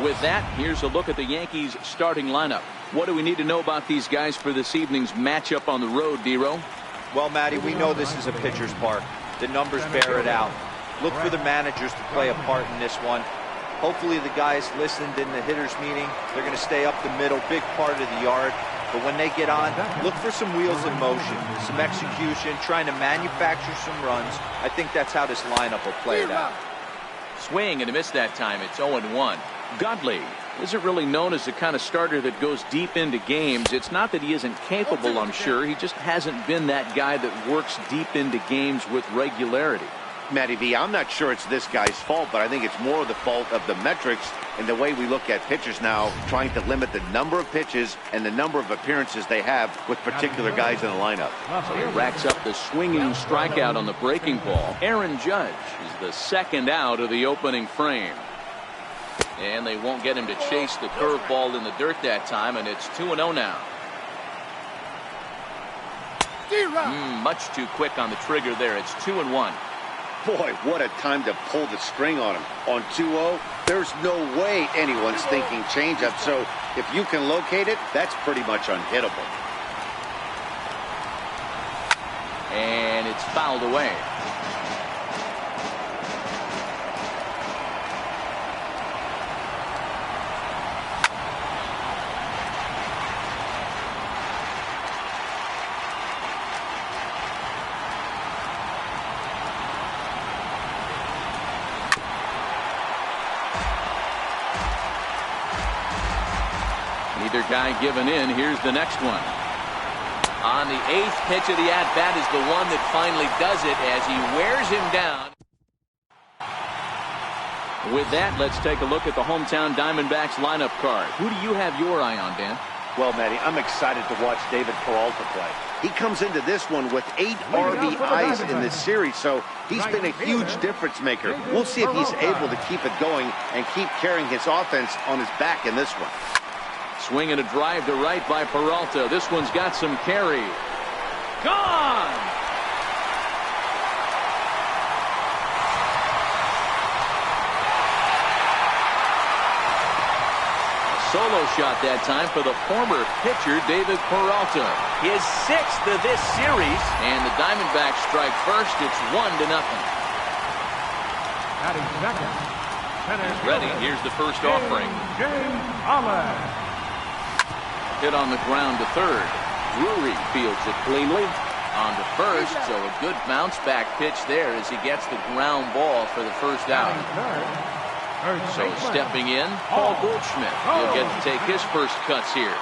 With that, here's a look at the Yankees starting lineup. What do we need to know about these guys for this evening's matchup on the road, D-Row? Well, Matty, we know this is a pitcher's park. The numbers bear it out. Look for the managers to play a part in this one. Hopefully the guys listened in the hitters meeting. They're going to stay up the middle, big part of the yard. But when they get on, look for some wheels in motion, some execution, trying to manufacture some runs. I think that's how this lineup will play it out. Swing and a miss that time. It's 0-1. Godley isn't really known as the kind of starter that goes deep into games. It's not that he isn't capable, I'm sure. He just hasn't been that guy that works deep into games with regularity. Matty V, I'm not sure it's this guy's fault, but I think it's more the fault of the metrics and the way we look at pitchers now, trying to limit the number of pitches and the number of appearances they have with particular guys in the lineup. So he racks up the swinging strikeout on the breaking ball. Aaron Judge is the second out of the opening frame. And they won't get him to chase the curveball in the dirt that time, and it's 2-0 now. Much too quick on the trigger there. It's 2-1. Boy, what a time to pull the string on him. On 2-0, there's no way anyone's thinking changeup. So if you can locate it, that's pretty much unhittable. And it's fouled away. Neither guy given in. Here's the next one. On the 8th pitch of the at-bat is the one that finally does it as he wears him down. With that, let's take a look at the hometown Diamondbacks lineup card. Who do you have your eye on, Dan? Well, Matty, I'm excited to watch David Peralta play. He comes into this one with 8 RBIs in this series, so he's been a huge difference maker. We'll see if he's able to keep it going and keep carrying his offense on his back in this one. Swing and a drive to right by Peralta. This one's got some carry. Gone! Solo shot that time for the former pitcher, David Peralta. His 6th of this series, and the Diamondbacks strike first. It's 1-0. He's ready. Here's the first offering. Hit on the ground to third. Drury fields it cleanly. On to first, so a good bounce back pitch there as he gets the ground ball for the first out. So stepping in, Paul Goldschmidt. He'll get to take his first cuts here.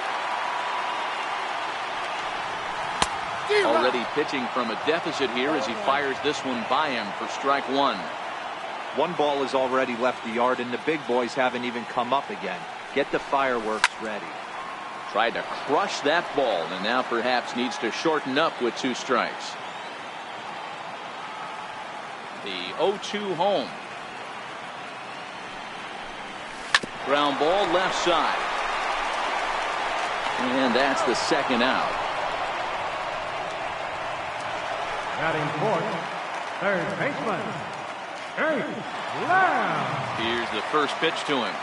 Already pitching from a deficit here as he fires this one by him for strike one. One ball has already left the yard, and the big boys haven't even come up again. Get the fireworks ready. Tried to crush that ball, and now perhaps needs to shorten up with 2 strikes. The 0-2 home. Ground ball left side. And that's the second out. Batting fourth, third baseman, Jake Lamb. Here's the first pitch to him.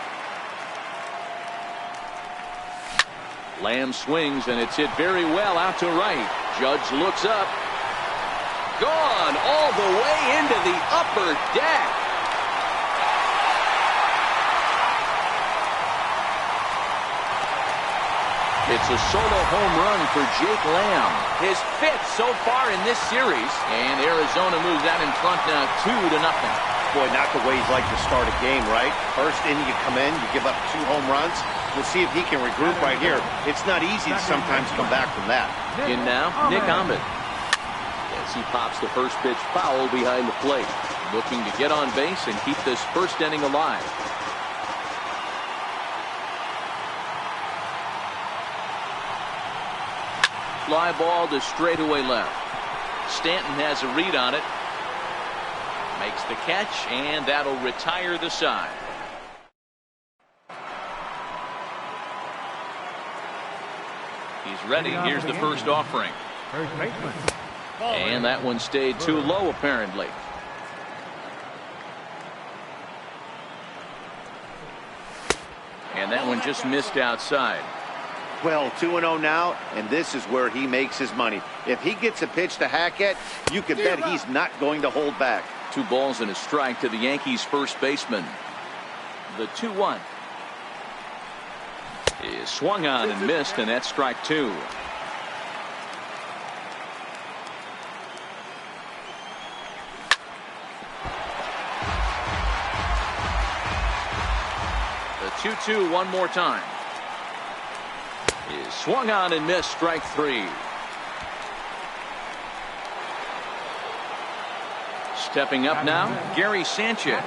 Lamb swings, and it's hit very well out to right. Judge looks up. Gone all the way into the upper deck. It's a solo home run for Jake Lamb. His 5th so far in this series. And Arizona moves out in front now 2-0. Boy, not the way he'd like to start a game, right? First inning, you come in, you give up 2 home runs. We'll see if he can regroup right here. It's not easy to sometimes come back from that. In now, Nick Ahmed. As he pops the first pitch foul behind the plate. Looking to get on base and keep this first inning alive. Fly ball to straightaway left. Stanton has a read on it. Makes the catch, and that'll retire the side. He's ready. Here's the first offering. And that one stayed too low, apparently. And that one just missed outside. Well, 2-0 now, and this is where he makes his money. If he gets a pitch to Hackett, you can bet he's not going to hold back. 2 balls and a strike to the Yankees first baseman. The 2-1 is swung on and missed, and that's strike 2. The 2-2 one more time is swung on and missed, strike 3. Stepping up now, Gary Sanchez.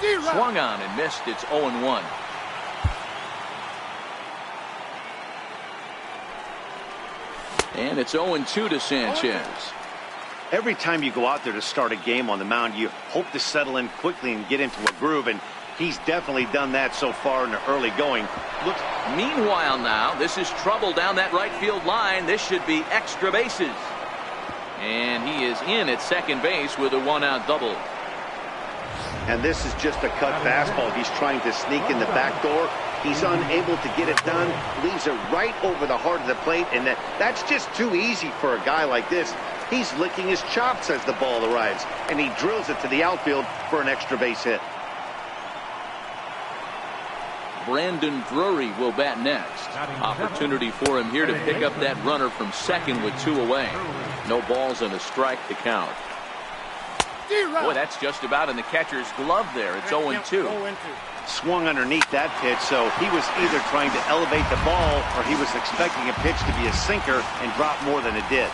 Swung on and missed. It's 0-1. And it's 0-2 to Sanchez. Every time you go out there to start a game on the mound, you hope to settle in quickly and get into a groove, and he's definitely done that so far in the early going. Look, meanwhile now, this is trouble down that right field line. This should be extra bases. And he is in at second base with a 1-out double. And this is just a cut fastball. He's trying to sneak in the back door. He's unable to get it done. Leaves it right over the heart of the plate, and that's just too easy for a guy like this. He's licking his chops as the ball arrives, and he drills it to the outfield for an extra base hit. Brandon Drury will bat next. Opportunity for him here to pick up that runner from second with 2 away. No balls and a strike to count. Boy, that's just about in the catcher's glove there. It's 0-2. Swung underneath that pitch, so he was either trying to elevate the ball or he was expecting a pitch to be a sinker and drop more than it did.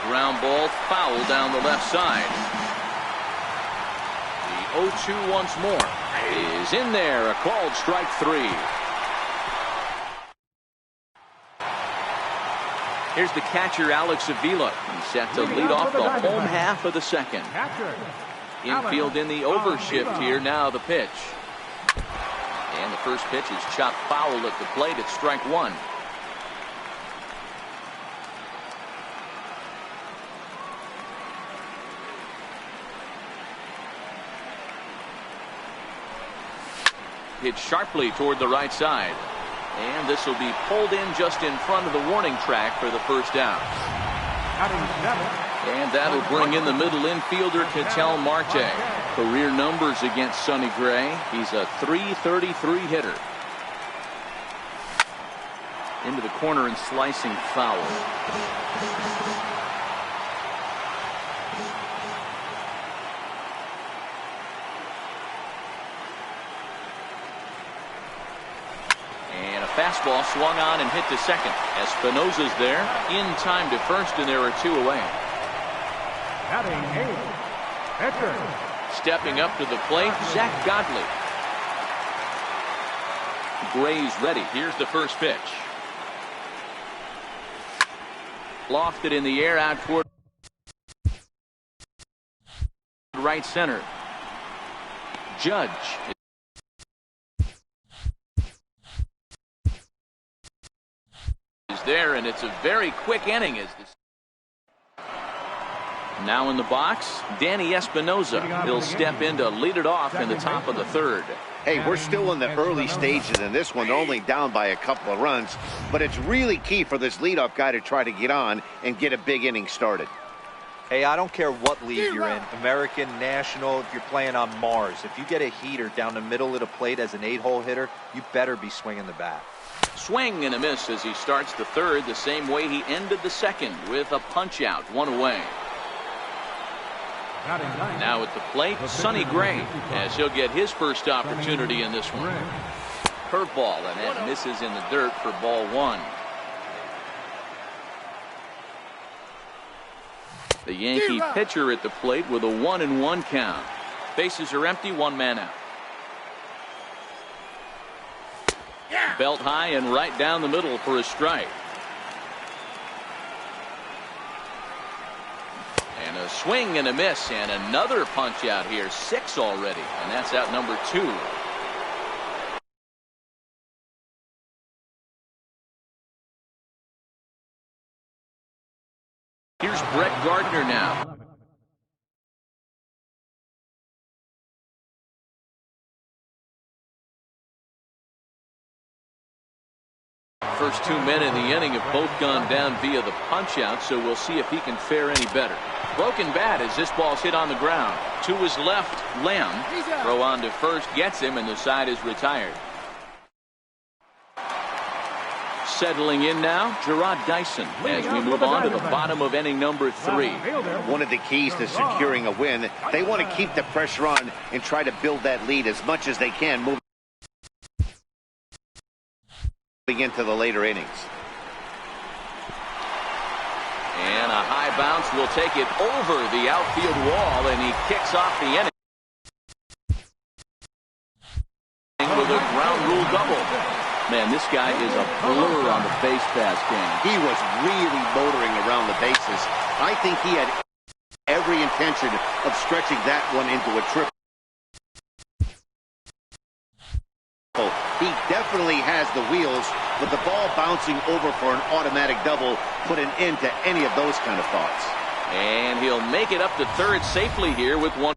Ground ball foul down the left side. The 0-2 once more is in there. A called strike 3. Here's the catcher, Alex Avila. He's set to lead off the home half of the second. Infield in the overshift here. Now the pitch. And the first pitch is chopped foul at the plate. It's strike 1. Hit sharply toward the right side. And this will be pulled in just in front of the warning track for the first out. And that'll bring in the middle infielder, Ketel Marte. Career numbers against Sonny Gray. He's a .333 hitter. Into the corner and slicing foul. Fastball swung on and hit to second. Espinosa's there in time to first, and there are 2 away. Stepping up to the plate, Zach Godley. Gray's ready. Here's the first pitch. Lofted in the air out toward right center. Judge there, and it's a very quick inning. As this now in the box, Danny Espinosa. He'll step in to lead it off in the top of the third. Hey, we're still in the early stages in this one. They're only down by a couple of runs, but it's really key for this leadoff guy to try to get on and get a big inning started. Hey, I don't care what league you're in, American, National, if you're playing on Mars. If you get a heater down the middle of the plate as an 8-hole hitter, you better be swinging the bat. Swing and a miss as he starts the third, the same way he ended the second, with a punch out, 1 away. Now at the plate, Sonny Gray, as he'll get his first opportunity in this one. Curveball, and that misses in the dirt for ball 1. The Yankee pitcher at the plate with a 1-1 count. Bases are empty, 1 man out. Belt high and right down the middle for a strike. And a swing and a miss, and another punch out here. 6 already, and that's out number 2. Here's Brett Gardner now. First 2 men in the inning have both gone down via the punch-out, so we'll see if he can fare any better. Broken bat as this ball's hit on the ground. To his left, Lamb. Throw on to first, gets him, and the side is retired. Settling in now, Gerard Dyson, as we move on to the bottom of inning number 3. One of the keys to securing a win, they want to keep the pressure on and try to build that lead as much as they can moving into the later innings. And a high bounce will take it over the outfield wall, and he kicks off the inning with a ground rule double. Man, this guy is a blur on the base pass game. He was really motoring around the bases. I think he had every intention of stretching that one into a triple. He definitely has the wheels, but the ball bouncing over for an automatic double put an end to any of those kind of thoughts. And he'll make it up to third safely here with one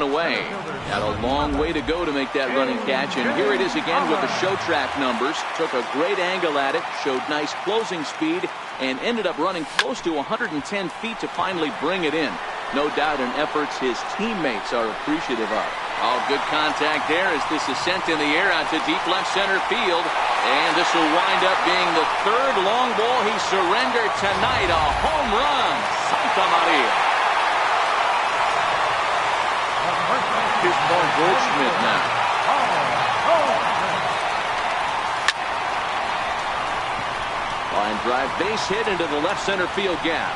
away. Got a long way to go to make that running catch, and here it is again with the show track numbers. Took a great angle at it, showed nice closing speed, and ended up running close to 110 feet to finally bring it in. No doubt an efforts his teammates are appreciative of. All good contact there as this is sent in the air out to deep left center field, and this will wind up being the third long ball he surrendered tonight. A home run. Santa Maria. Here's Paul Goldschmidt now. Line drive base hit into the left center field gap.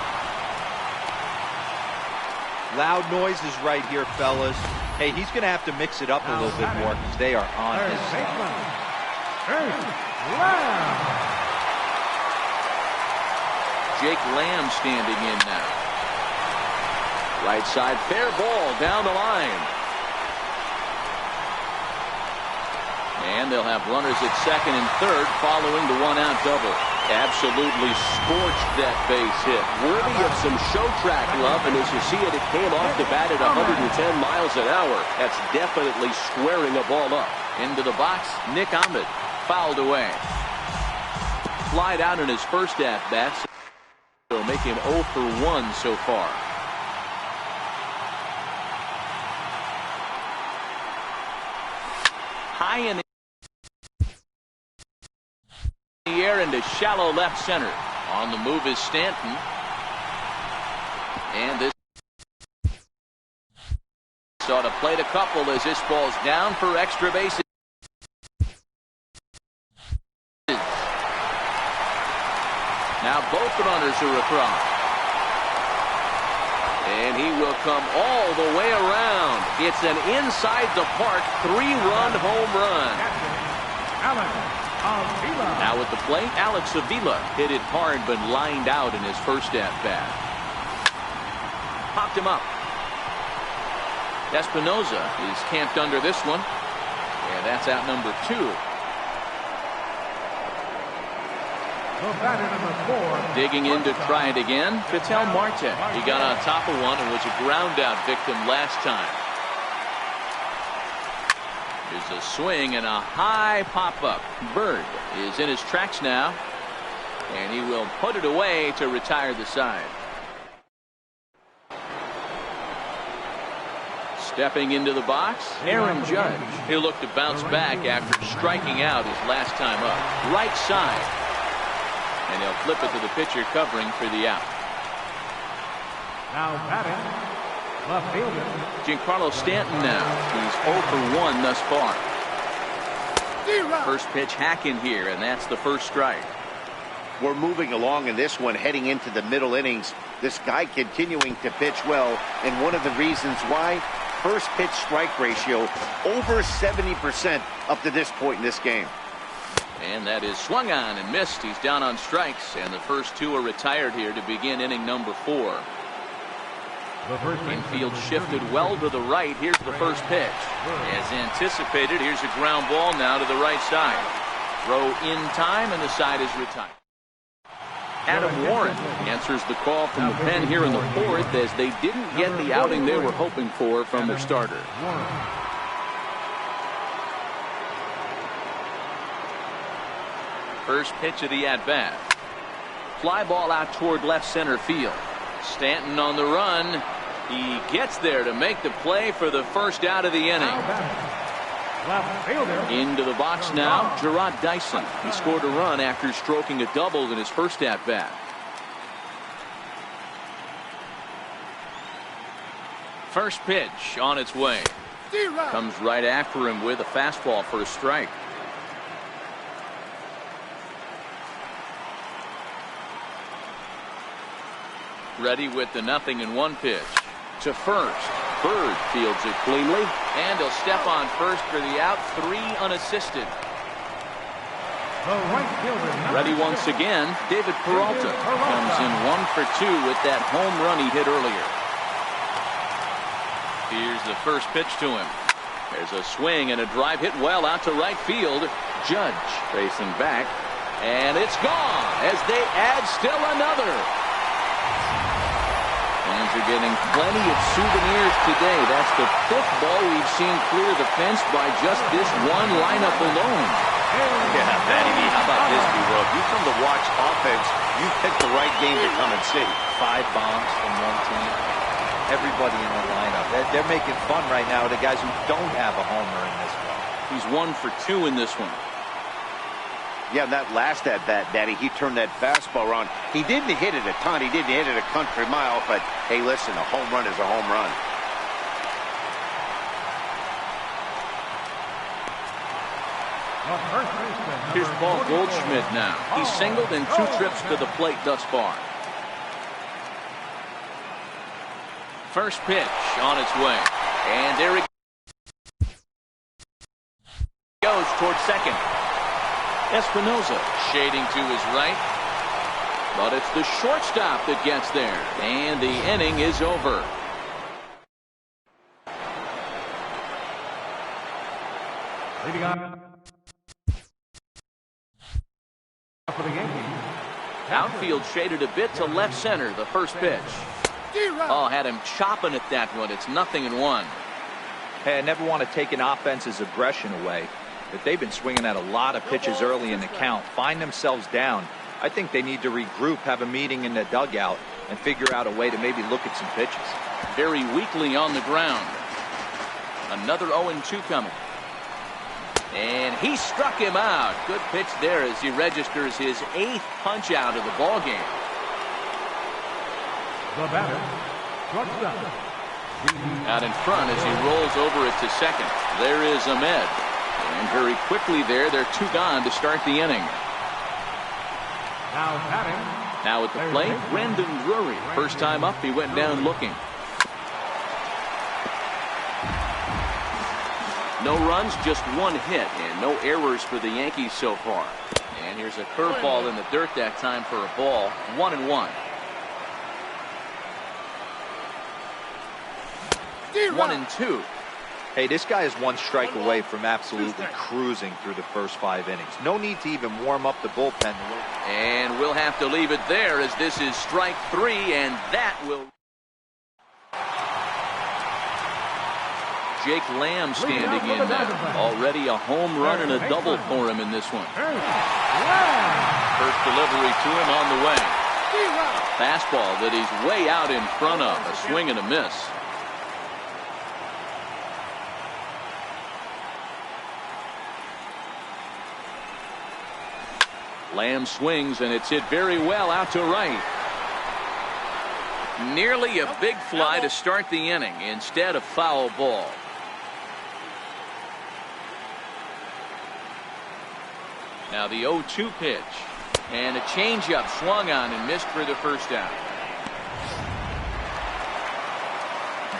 Loud noises right here, fellas. Hey, he's going to have to mix it up a little bit more because they are on his side. Jake Lamb standing in now. Right side, fair ball down the line. And they'll have runners at second and third following the one-out double. Absolutely scorched that base hit. Worthy of some show track love, and as you see it, it came off the bat at 110 miles an hour. That's definitely squaring a ball up. Into the box, Nick Ahmed fouled away. Flied out in his first at-bat, so make him 0 for 1 so far. High in the air into shallow left center. On the move is Stanton. And this ought to play a couple as this ball's down for extra bases. Now both runners are across. And he will come all the way around. It's an inside the park 3-run home run. Now at the plate, Alex Avila hit it hard but lined out in his first at-bat. Popped him up. Espinoza is camped under this one. And that's out number 2. Digging in to try it again, Vitel Marte. He got on top of one and was a ground-out victim last time. There's a swing and a high pop-up. Bird is in his tracks now, and he will put it away to retire the side. Stepping into the box, Aaron Judge. He'll look to bounce back after striking out his last time up. Right side. And he'll flip it to the pitcher covering for the out. Now batting, left fielder Giancarlo Stanton now. He's 0 for 1 thus far. First pitch hack in here, and that's the first strike. We're moving along in this one, heading into the middle innings. This guy continuing to pitch well, and one of the reasons why, first pitch strike ratio over 70% up to this point in this game. And that is swung on and missed. He's down on strikes, and the first 2 are retired here to begin inning number 4. Infield shifted well to the right. Here's the first pitch. As anticipated, here's a ground ball now to the right side. Throw in time, and the side is retired. Adam Warren answers the call from the pen here in the 4th as they didn't get the outing they were hoping for from their starter. First pitch of the at-bat. Fly ball out toward left center field. Stanton on the run. He gets there to make the play for the first out of the inning. Into the box now, Jarrod Dyson. He scored a run after stroking a double in his first at-bat. First pitch on its way. Comes right after him with a fastball for a strike. Ready with the 0-1 pitch. To first. Bird fields it cleanly, and he'll step on first for the out. 3 unassisted. Ready once again, David Peralta comes in 1 for 2 with that home run he hit earlier. Here's the first pitch to him. There's a swing and a drive hit well out to right field. Judge facing back, and it's gone as they add still another. Fans are getting plenty of souvenirs today. That's the 5th ball we've seen clear the fence by just this one lineup alone. Yeah, Matty B, how about this, B-Roll? If you come to watch offense, you pick the right game to come and see. 5 bombs from one team. Everybody in the lineup. They're making fun right now of the guys who don't have a homer in this one. He's 1 for 2 in this one. Yeah, that last at-bat, Daddy, he turned that fastball around. He didn't hit it a ton. He didn't hit it a country mile, but, hey, listen, a home run is a home run. Here's Paul Goldschmidt now. He's singled in 2 trips to the plate thus far. First pitch on its way. And there it goes towards second. Espinosa shading to his right. But it's the shortstop that gets there. And the inning is over. Leading on for the Yankees. Outfield shaded a bit to left center. The first pitch. Oh, had him chopping at that one. It's 0-1. Hey, I never want to take an offense's aggression away, but they've been swinging at a lot of pitches early in the count. Find themselves down. I think they need to regroup, have a meeting in the dugout, and figure out a way to maybe look at some pitches. Very weakly on the ground. Another 0-2 coming. And he struck him out. Good pitch there as he registers his 8th punch out of the ball game. The batter, shortstop. Out in front as he rolls over it to second. There is Ahmed. And very quickly there, they're 2 gone to start the inning. Now batting. Now at the plate, Brandon Drury. First time up, he went down looking. No runs, just 1 hit, and no errors for the Yankees so far. And here's a curveball in the dirt that time for a ball. 1-1. 1-2. Hey, this guy is 1 strike away from absolutely cruising through the first 5 innings. No need to even warm up the bullpen. And we'll have to leave it there as this is strike 3, and that will. Jake Lamb standing in now. Already a home run and a double for him in this one. First delivery to him on the way. Fastball that he's way out in front of. A swing and a miss. Lamb swings, and it's hit very well out to right. Nearly a big fly to start the inning instead of foul ball. Now the 0-2 pitch. And a changeup swung on and missed for the first out.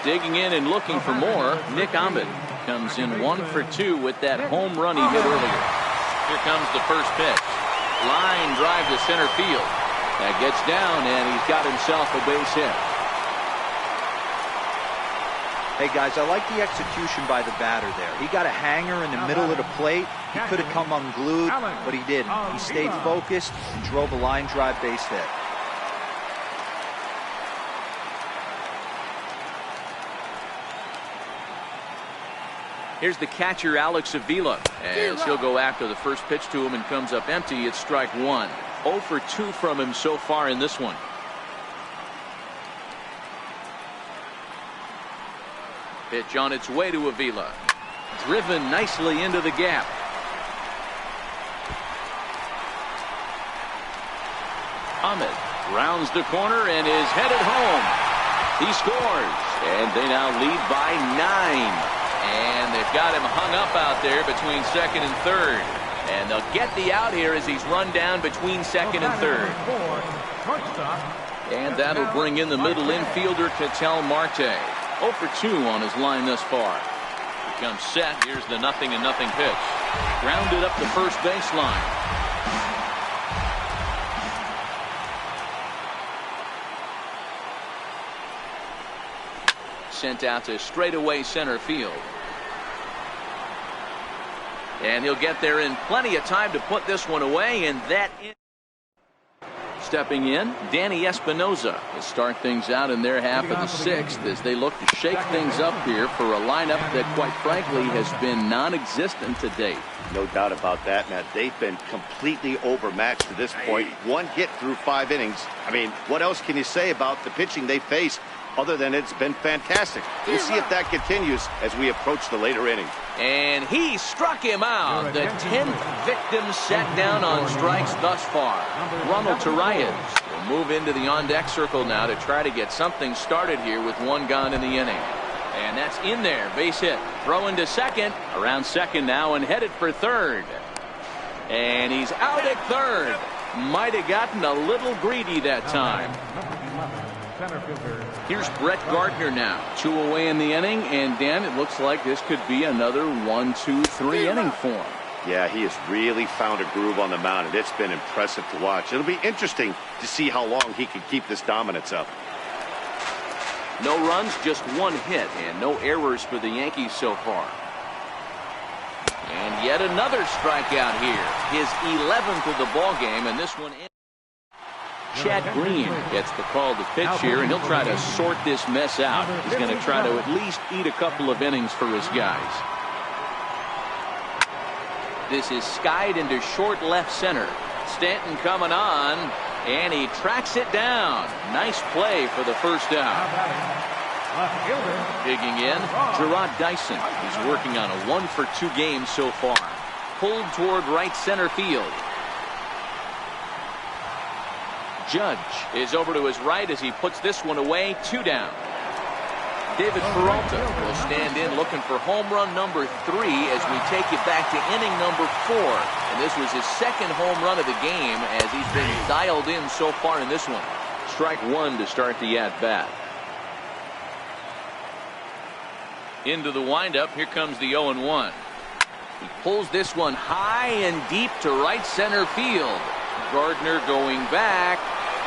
Digging in and looking for more, Nick Ahmed comes in 1 for 2 with that home run he hit earlier. Here comes the first pitch. Line drive to center field. That gets down, and he's got himself a base hit. Hey, guys, I like the execution by the batter there. He got a hanger in the middle of the plate. He could have come unglued, but he didn't. He stayed focused and drove a line drive base hit. Here's the catcher, Alex Avila, as he'll go after the first pitch to him and comes up empty. It's strike one. 0 for 2 from him so far in this one. Pitch on its way to Avila. Driven nicely into the gap. Ahmed rounds the corner and is headed home. He scores, and they now lead by 9. And they've got him hung up out there between second and third. And they'll get the out here as he's run down between second and third. And that'll bring in the middle infielder, Ketel Marte. 0 for 2 on his line thus far. He comes set. Here's the 0-0 pitch. Grounded up the first baseline. Sent out to straightaway center field. And he'll get there in plenty of time to put this one away, and that is. Stepping in, Danny Espinosa to start things out in their half of the 6th as they look to shake things up here for a lineup that quite frankly has been non-existent to date. No doubt about that, Matt. They've been completely overmatched to this point. 1 hit through 5 innings. I mean, what else can you say about the pitching they face other than it's been fantastic? We'll see if that continues as we approach the later innings. And he struck him out. The 10th victim set down on strikes thus far. Ronald Torreyes will move into the on-deck circle now to try to get something started here with 1 gone in the inning. And that's in there. Base hit. Throw into second. Around second now and headed for third. And he's out at third. Might have gotten a little greedy that time. Here's Brett Gardner now. 2 away in the inning, and Dan, it looks like this could be another 1, 2, 3 inning for him. Yeah, he has really found a groove on the mound, and it's been impressive to watch. It'll be interesting to see how long he can keep this dominance up. No runs, just 1 hit, and no errors for the Yankees so far. And yet another strikeout here. His 11th of the ball game, and this one in. Chad Green gets the call to pitch here, and he'll try to sort this mess out. He's going to try to at least eat a couple of innings for his guys. This is skied into short left center. Stanton coming on, and he tracks it down. Nice play for the first out. Digging in, Gerard Dyson. He's working on a 1 for 2 game so far. Pulled toward right center field. Judge is over to his right as he puts this one away. 2 down. David Peralta will stand in looking for home run number 3 as we take you back to inning number 4. And this was his 2nd home run of the game as he's been dialed in so far in this one. Strike 1 to start the at-bat. Into the windup. Here comes the 0-1. He pulls this one high and deep to right center field. Gardner going back.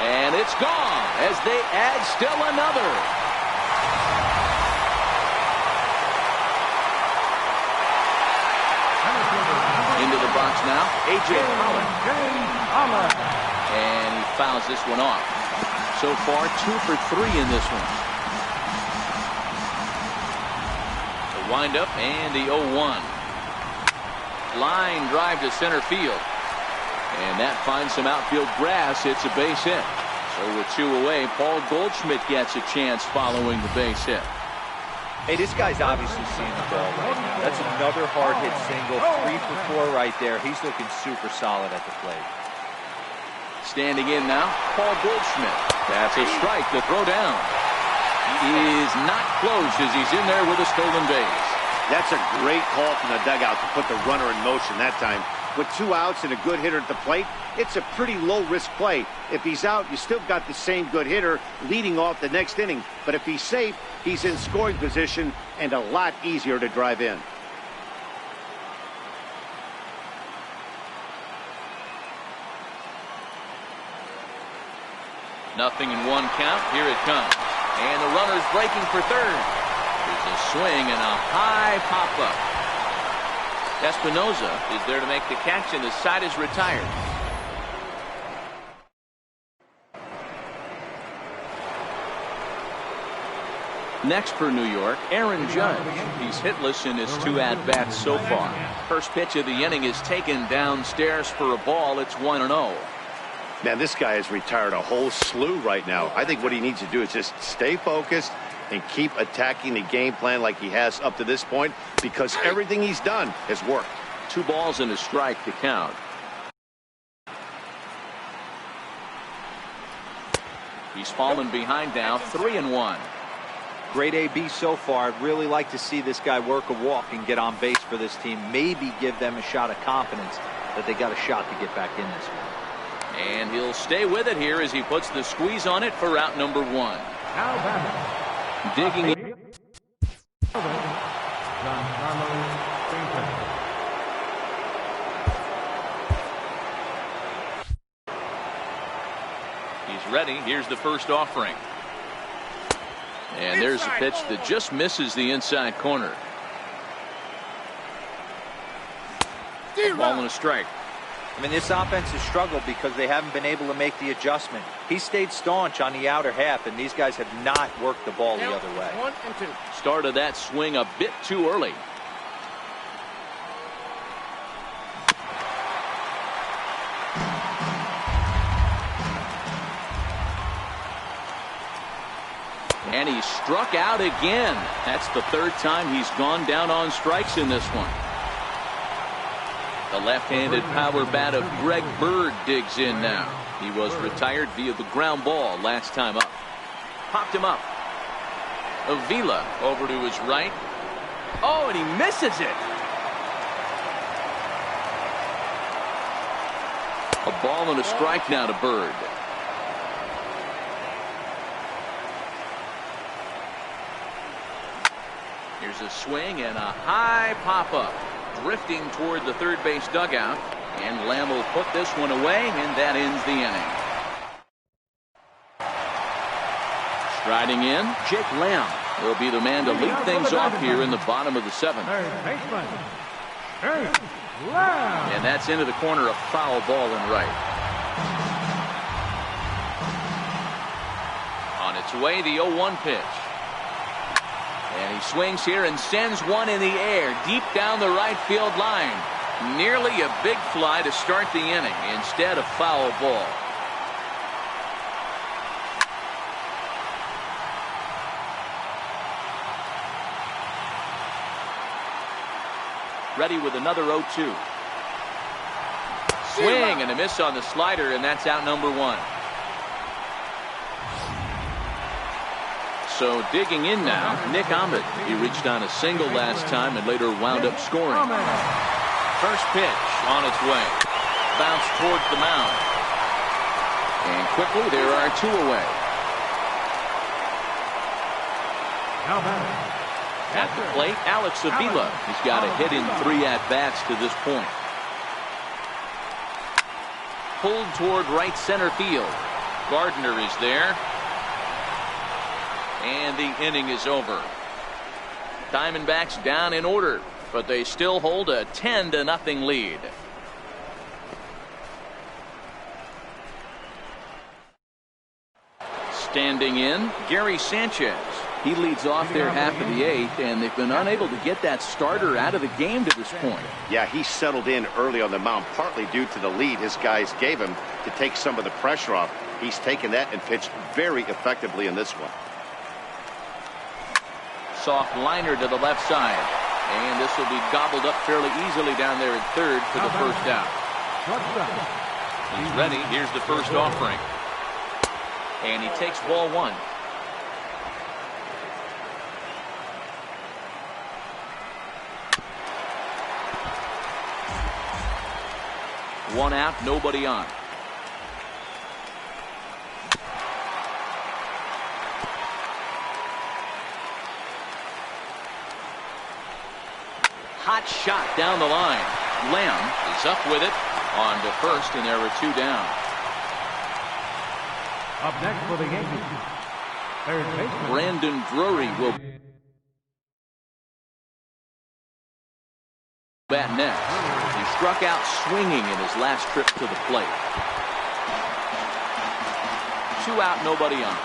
And it's gone as they add still another. Into the box now, A.J. Pollock. And he fouls this one off. So far, 2 for 3 in this one. The windup and the 0-1. Line drive to center field. And that finds some outfield grass. It's a base hit. So with 2 away, Paul Goldschmidt gets a chance following the base hit. Hey, this guy's obviously seeing the ball right now. That's another hard hit single. 3 for 4 right there. He's looking super solid at the plate. Standing in now, Paul Goldschmidt. That's a strike to throw down. He is not close as he's in there with a stolen base. That's a great call from the dugout to put the runner in motion that time. With 2 outs and a good hitter at the plate, it's a pretty low-risk play. If he's out, you still got the same good hitter leading off the next inning. But if he's safe, he's in scoring position and a lot easier to drive in. Nothing in 1 count. Here it comes. And the runner's breaking for third. There's a swing and a high pop-up. Espinosa is there to make the catch, and the side is retired. Next for New York, Aaron Judge. He's hitless in his 2 at-bats so far. First pitch of the inning is taken downstairs for a ball. It's 1-0. Man, this guy has retired a whole slew right now. I think what he needs to do is just stay focused and keep attacking the game plan like he has up to this point, because everything he's done has worked. 2 balls and a strike to count. He's fallen behind now, 3-1. Great AB so far. I'd really like to see this guy work a walk and get on base for this team. Maybe give them a shot of confidence that they got a shot to get back in this one. And he'll stay with it here as he puts the squeeze on it for out number 1. Now batting. Digging in. Giancarlo Stanton. He's ready. Here's the first offering. And there's a pitch that just misses the inside corner. A ball and a strike. I mean, this offense has struggled because they haven't been able to make the adjustment. He stayed staunch on the outer half, and these guys have not worked the ball the other way. 1 and 2. Started that swing a bit too early. And he struck out again. That's the 3rd time he's gone down on strikes in this one. The left-handed power bat of Greg Bird digs in now. He was retired via the ground ball last time up. Popped him up. Avila over to his right. Oh, and he misses it. A ball and a strike now to Bird. Here's a swing and a high pop-up. Drifting toward the third base dugout. And Lamb will put this one away, and that ends the inning. Striding in, Jake Lamb will be the man to lead things off here in the bottom of the 7th. Third baseman, Jake Lamb. And that's into the corner, a foul ball and right. On its way, the 0-1 pitch. And he swings here and sends one in the air deep down the right field line. Nearly a big fly to start the inning. Instead, a foul ball. Ready with another 0-2. Swing and a miss on the slider, and that's out number 1. So digging in now, Nick Ahmed. He reached on a single last time and later wound up scoring. First pitch on its way. Bounce towards the mound. And quickly there are 2 away. Now batting. At the plate, Alex Avila. He's got a hit in 3 at-bats to this point. Pulled toward right center field. Gardner is there. And the inning is over. Diamondbacks down in order, but they still hold a 10-0 lead. Standing in, Gary Sanchez. He leads off their half of the 8th, and they've been unable to get that starter out of the game to this point. Yeah, he settled in early on the mound, partly due to the lead his guys gave him to take some of the pressure off. He's taken that and pitched very effectively in this one. Soft liner to the left side. And this will be gobbled up fairly easily down there at third for the first out. He's ready. Here's the first offering. And he takes ball 1. One out, nobody on. Hot shot down the line. Lamb is up with it on to first, and there are 2 down. Up next for the Yankees, third baseman Brandon Drury will bat next. He struck out swinging in his last trip to the plate. 2 out, nobody on.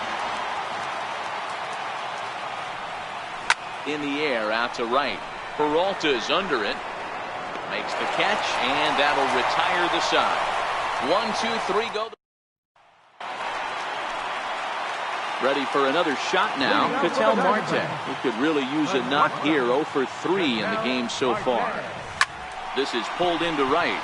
in the air out to right. Peralta's under it. Makes the catch, and that'll retire the side. 1, 2, 3, go. Ready for another shot now. Ketel Marte, who could really use a knock here. 0 for 3 in the game so far. This is pulled into right.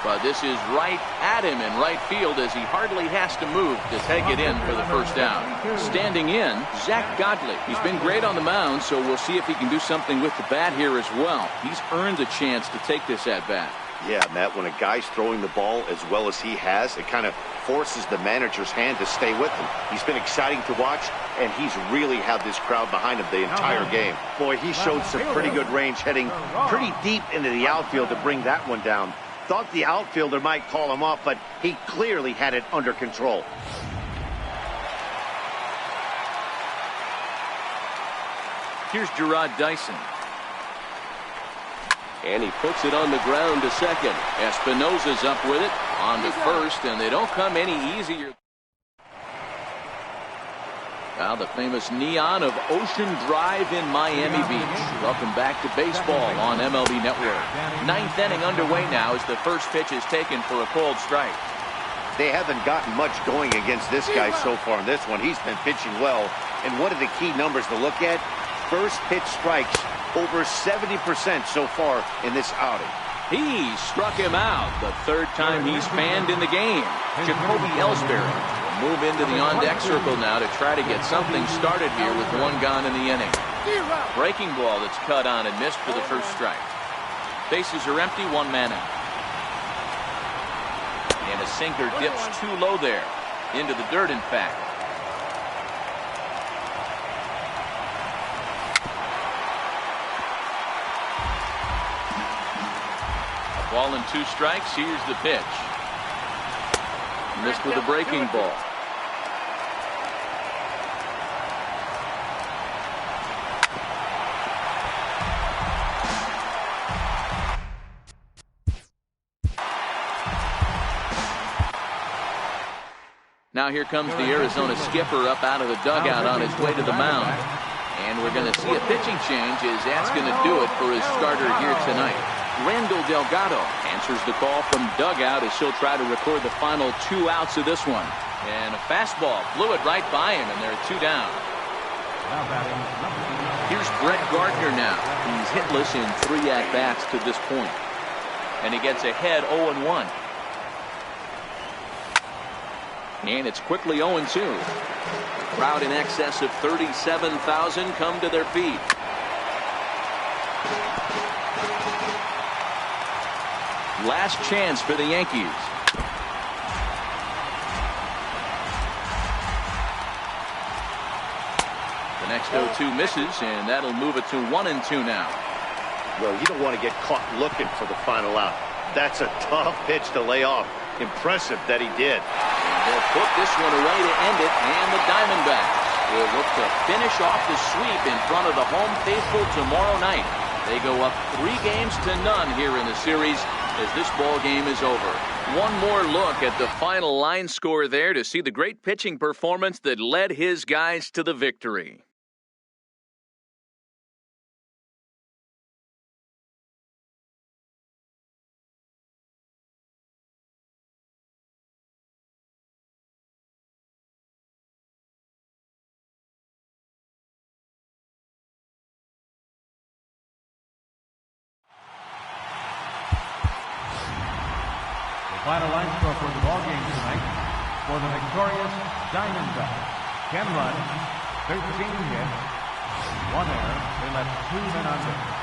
But this is right at him in right field as he hardly has to move to take it in for the first out. Standing in, Zack Godley. He's been great on the mound, so we'll see if he can do something with the bat here as well. He's earned the chance to take this at bat. Yeah, Matt, when a guy's throwing the ball as well as he has, it kind of forces the manager's hand to stay with him. He's been exciting to watch, and he's really had this crowd behind him the entire game. Boy, he showed some pretty good range, heading pretty deep into the outfield to bring that one down. Thought the outfielder might call him off, but he clearly had it under control. Here's Jarrod Dyson. And he puts it on the ground to second. Espinosa's up with it on to first, and they don't come any easier. Now the famous neon of Ocean Drive in Miami Beach. Welcome back to baseball on MLB Network. 9th inning underway now as the first pitch is taken for a called strike. They haven't gotten much going against this guy so far in this one. He's been pitching well. And what are the key numbers to look at? First pitch strikes, over 70% so far in this outing. He struck him out the third time he's fanned in the game. Jacoby Ellsbury will move into the on-deck circle now to try to get something started here with 1 gone in the inning. Breaking ball that's cut on and missed for the first strike. Bases are empty, 1 man out. And a sinker dips too low there. Into the dirt, in fact. Ball and 2 strikes. Here's the pitch. Missed with a breaking ball. Now here comes the Arizona skipper up out of the dugout on his way to the mound. And we're going to see a pitching change as that's going to do it for his starter here tonight. Randall Delgado answers the call from dugout as he'll try to record the final 2 outs of this one. And a fastball blew it right by him, and there are 2 down. Here's Brett Gardner now. He's hitless in 3 at-bats to this point. And he gets ahead 0-1. And it's quickly 0-2. A crowd in excess of 37,000 come to their feet. Last chance for the Yankees. The next 0-2 misses, and that'll move it to 1-2 now. Well, you don't want to get caught looking for the final out. That's a tough pitch to lay off. Impressive that he did. And they'll put this one away to end it, and the Diamondbacks will look to finish off the sweep in front of the home faithful tomorrow night. They go up 3-0 here in the series as this ball game is over. One more look at the final line score there to see the great pitching performance that led his guys to the victory. Final line score for the ball game tonight. For the victorious Diamondbacks, Ken Run, 13 hits, 1 error. They left 2 men on base.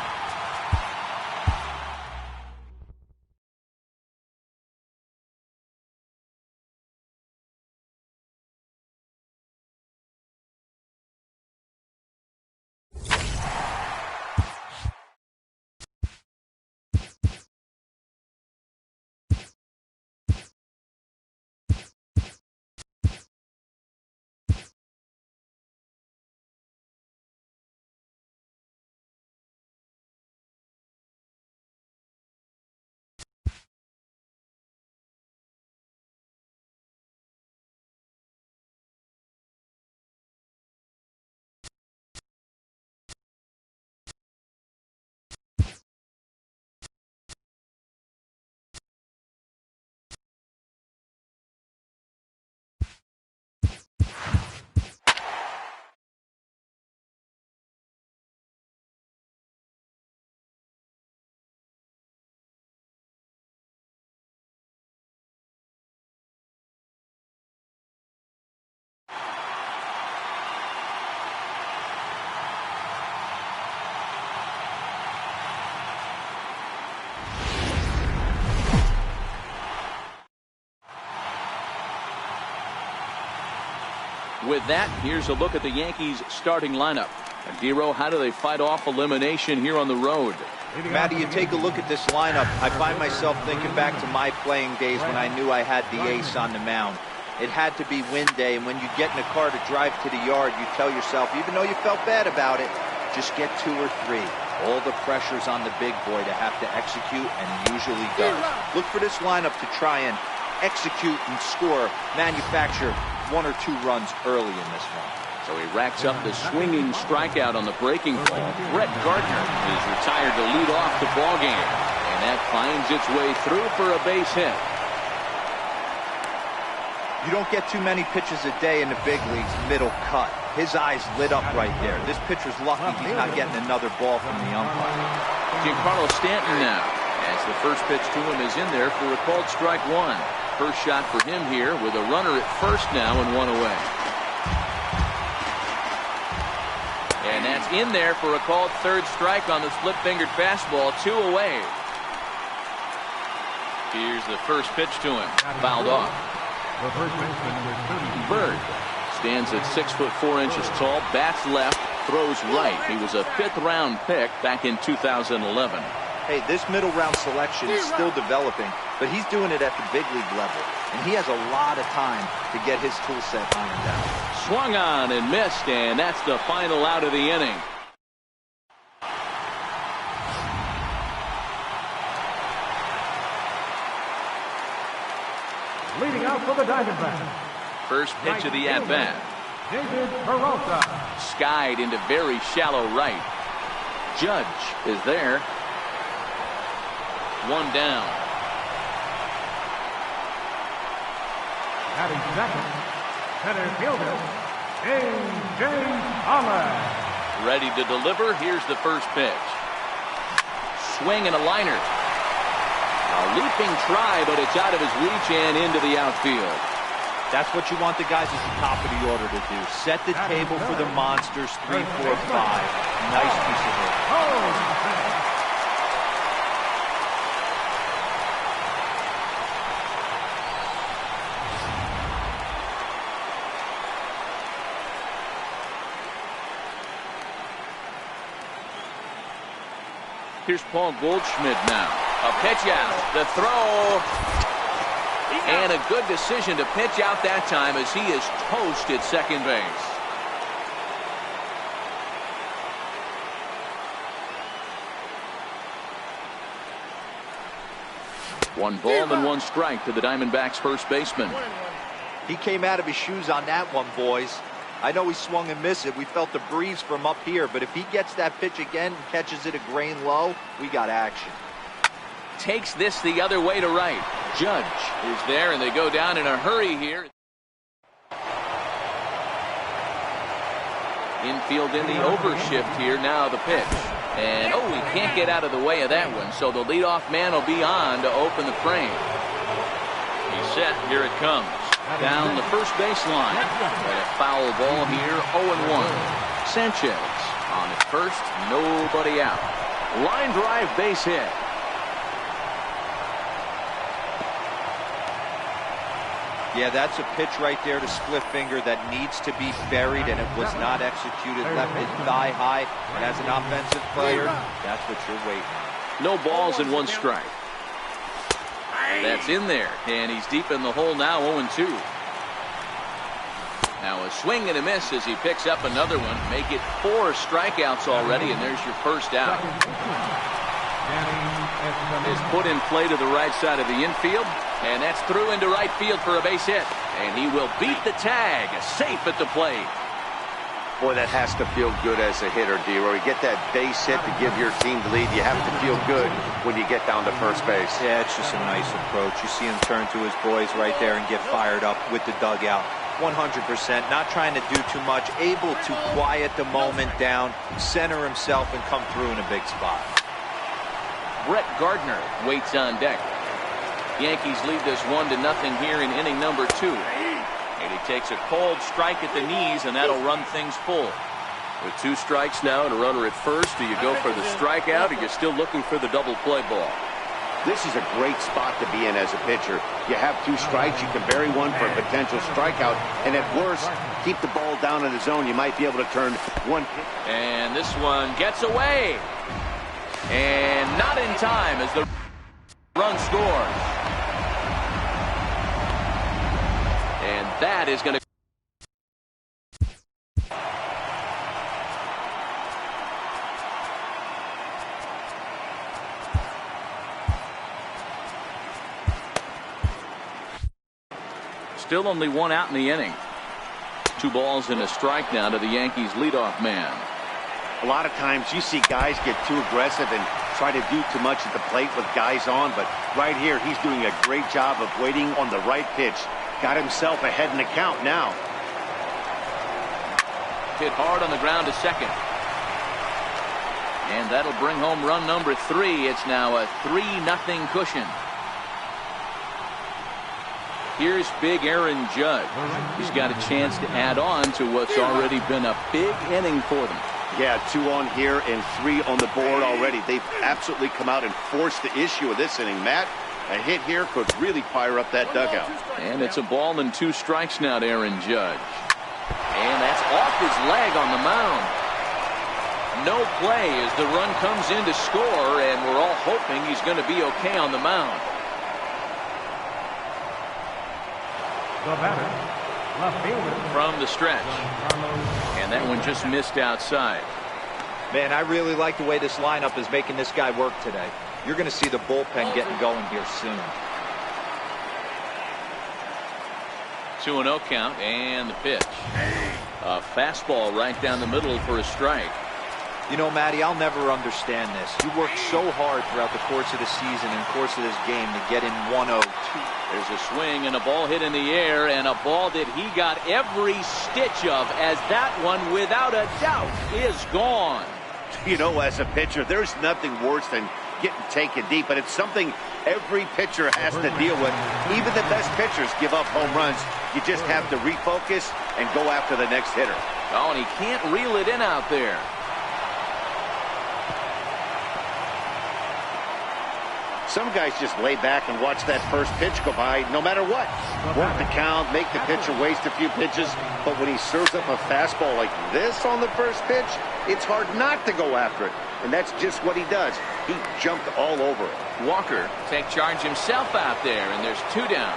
With that, here's a look at the Yankees starting lineup. Dero, how do they fight off elimination here on the road? Matty, you take a look at this lineup. I find myself thinking back to my playing days when I knew I had the ace on the mound. It had to be win day, and when you get in a car to drive to the yard, you tell yourself, even though you felt bad about it, just get 2 or 3. All the pressure's on the big boy to have to execute, and he usually does. Look for this lineup to try and execute and score, manufacture 1 or 2 runs early in this one. So he racks up the swinging strikeout on the breaking ball. Brett Gardner is retired to lead off the ballgame, and that finds its way through for a base hit. You don't get too many pitches a day in the big leagues middle cut. His eyes lit up right there. This pitcher's lucky he's not getting another ball from the umpire. Giancarlo Stanton now, as the first pitch to him is in there for a called strike 1. First shot for him here with a runner at first now and 1 away. And that's in there for a called third strike on the split-fingered fastball, 2 away. Here's the first pitch to him, fouled off. The first baseman is Bird stands at 6'4" tall, bats left, throws right. He was a 5th-round pick back in 2011. Hey, this middle round selection is still developing, but he's doing it at the big league level, and he has a lot of time to get his tool set ironed out. Swung on and missed, and that's the final out of the inning. leading out for the Diamondbacks. First pitch of the at-bat. David Peralta. Skied into very shallow right. Judge is there. 1 down. Batting second, center fielder, A.J. Holland. Ready to deliver. Here's the first pitch. Swing and a liner. A leaping try, but it's out of his reach and into the outfield. That's what you want the guys at the top of the order to do. Set the table for the monsters. 3, 4, 5. Nice piece of work. Here's Paul Goldschmidt now. A pitch out. The throw. And a good decision to pitch out that time as he is toast at second base. One ball and 1 strike to the Diamondbacks first baseman. He came out of his shoes on that one, boys. I know he swung and missed it. We felt the breeze from up here, but if he gets that pitch again and catches it a grain low, we got action. Takes this the other way to right. Judge is there, and they go down in a hurry here. Infield in the overshift here. Now the pitch. And, oh, he can't get out of the way of that one, so the leadoff man will be on to open the frame. He's set. Here it comes. Down the first baseline. And a foul ball here, 0-1. Sanchez on at first, nobody out. Line drive base hit. Yeah, that's a pitch right there to split finger that needs to be buried, and it was not executed. Left it thigh high, and as an offensive player, that's what you're waiting on. No balls and 1 strike. That's in there, and he's deep in the hole now, 0-2. Now a swing and a miss as he picks up another one. Make it 4 strikeouts already, and there's your first out. Is put in play to the right side of the infield, and that's through into right field for a base hit. And he will beat the tag, safe at the plate. Boy, that has to feel good as a hitter, Dero. You get that base hit to give your team the lead. You have to feel good when you get down to first base. Yeah, it's just a nice approach. You see him turn to his boys right there and get fired up with the dugout. 100%, not trying to do too much, able to quiet the moment down, center himself, and come through in a big spot. Brett Gardner waits on deck. Yankees lead this 1-0 here in inning number 2. And he takes a cold strike at the knees, and that'll run things full. With 2 strikes now and a runner at first, do you go for the strikeout, or you're still looking for the double play ball? This is a great spot to be in as a pitcher. You have 2 strikes, you can bury one for a potential strikeout, and at worst, keep the ball down in the zone. You might be able to turn one. And this one gets away. And not in time as the run scores. And that is going to... Still only 1 out in the inning. 2 balls and a strike now to the Yankees leadoff man. A lot of times you see guys get too aggressive and try to do too much at the plate with guys on, but right here he's doing a great job of waiting on the right pitch. Got himself ahead in the count now. Hit hard on the ground to second. And that'll bring home run number 3. It's now a 3-0 cushion. Here's big Aaron Judge. He's got a chance to add on to what's already been a big inning for them. Yeah, 2 on here and 3 on the board already. They've absolutely come out and forced the issue of this inning. Matt, a hit here could really fire up that dugout. And it's a ball and 2 strikes now to Aaron Judge. And that's off his leg on the mound. No play as the run comes in to score, and we're all hoping he's going to be okay on the mound. The batter, left fielder From the stretch. And that one just missed outside. Man, I really like the way this lineup is making this guy work today. You're going to see the bullpen getting going here soon. 2-0 count and the pitch. A fastball right down the middle for a strike. You know, Matty, I'll never understand this. You work so hard throughout the course of the season and course of this game to get in 1-0. There's a swing and a ball hit in the air, and a ball that he got every stitch of, as that one, without a doubt, is gone. You know, as a pitcher, there's nothing worse than getting taken deep, but it's something every pitcher has to deal with. Even the best pitchers give up home runs. You just have to refocus and go after the next hitter. Oh, and he can't reel it in out there. Some guys just lay back and watch that first pitch go by no matter what. Work the count, make the pitcher waste a few pitches, but when he serves up a fastball like this on the first pitch, it's hard not to go after it. And that's just what he does. He jumped all over it. Walker take charge himself out there, and there's 2 down.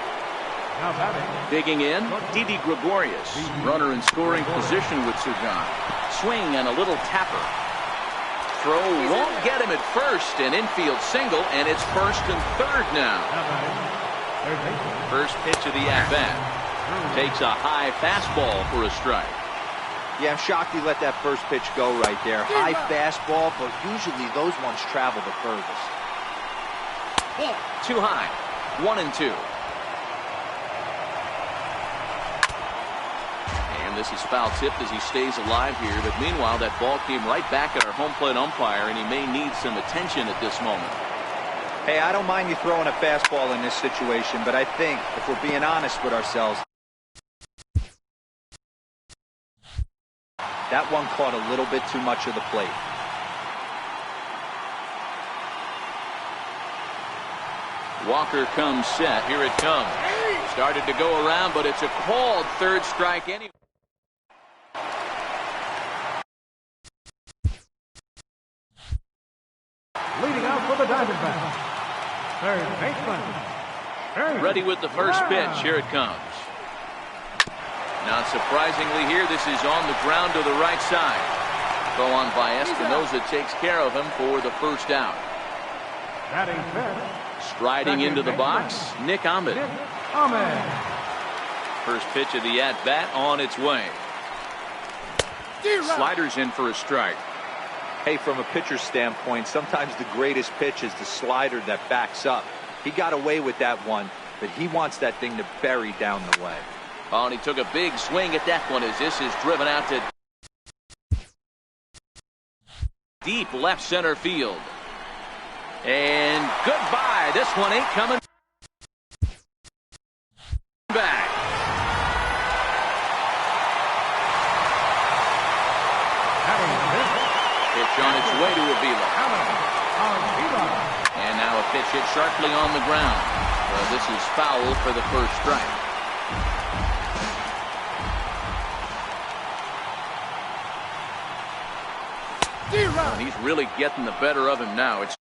now batting. Digging in, Didi Gregorius. Runner in scoring position with Sagan. Swing and a little tapper. Throw won't get him at first, an infield single, and it's 1st and 3rd now. First pitch of the at-bat. Takes a high fastball for a strike. Yeah, I'm shocked he let that first pitch go right there. High fastball, but usually those ones travel the furthest. Too high. 1-2. This is foul tipped as he stays alive here, but meanwhile that ball came right back at our home plate umpire, and he may need some attention at this moment. Hey, I don't mind you throwing a fastball in this situation, but I think if we're being honest with ourselves, that one caught a little bit too much of the plate. Walker comes set. Here it comes. Started to go around, but it's a called 3rd strike anyway. Leading out for the Diamondbacks, third baseman. Ready with the first pitch. Here it comes. Not surprisingly here, this is on the ground to the right side. Throw on by Espinosa takes care of him for the 1st out. Batting fifth. Striding into the box, Nick Ahmed. First pitch of the at-bat on its way. Sliders in for a strike. Hey, from a pitcher's standpoint, sometimes the greatest pitch is the slider that backs up. He got away with that one, but he wants that thing to bury down the way. Oh, and he took a big swing at that one as this is driven out to deep left center field. And goodbye. This one ain't coming back. Pitch on its way to Avila. And now a pitch hit sharply on the ground. Well, this is foul for the first strike. And he's really getting the better of him now. It's